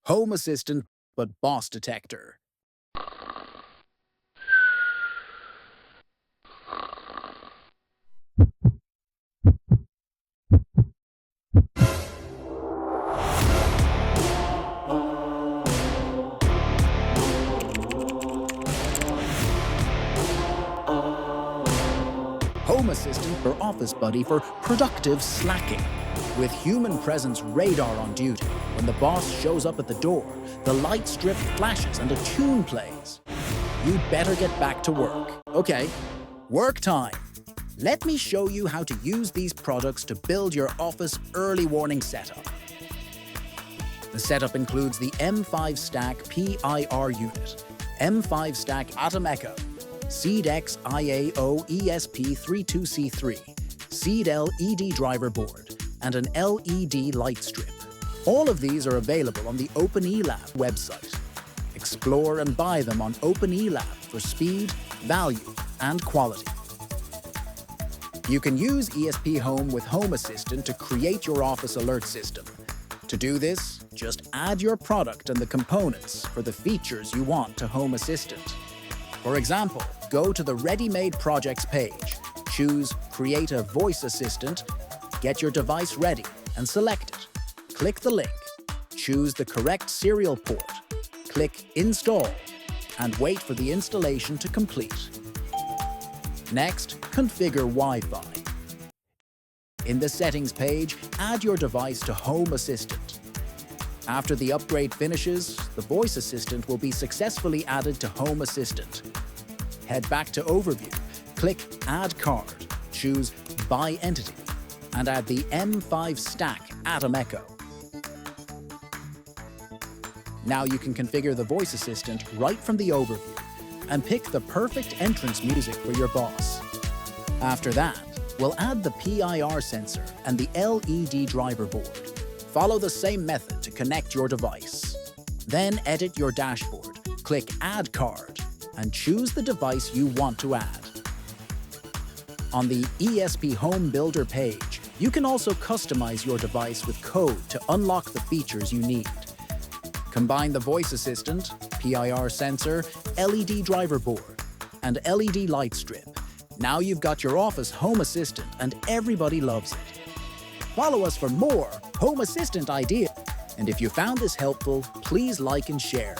Home Assistant, but boss detector. Home Assistant or Office Buddy for productive slacking. With human presence radar on duty, when the boss shows up at the door, the light strip flashes and a tune plays. You'd better get back to work. Okay, work time. Let me show you how to use these products to build your office early warning setup. The setup includes the M5 Stack PIR unit, M5 Stack Atom Echo, Seed XIAO ESP32C3, Seed LED driver board, and an LED light strip. All of these are available on the OpenELab website. Explore and buy them on OpenELab for speed, value, and quality. You can use ESPHome with Home Assistant to create your office alert system. To do this, just add your product and the components for the features you want to Home Assistant. For example, go to the Ready-Made Projects page, choose Create a Voice Assistant, get your device ready, and select it. Click the link, choose the correct serial port, click Install, and wait for the installation to complete. Next, configure Wi-Fi. In the Settings page, add your device to Home Assistant. After the upgrade finishes, the voice assistant will be successfully added to Home Assistant. Head back to Overview, click Add Card, choose By Entity, and add the M5 Stack Atom Echo. Now you can configure the voice assistant right from the overview and pick the perfect entrance music for your boss. After that, we'll add the PIR sensor and the LED driver board. Follow the same method to connect your device. Then edit your dashboard, click Add Card, and choose the device you want to add. On the ESPHome Builder page, you can also customize your device with code to unlock the features you need. Combine the voice assistant, PIR sensor, LED driver board, and LED light strip. Now you've got your office Home Assistant and everybody loves it. Follow us for more Home Assistant ideas. And if you found this helpful, please like and share.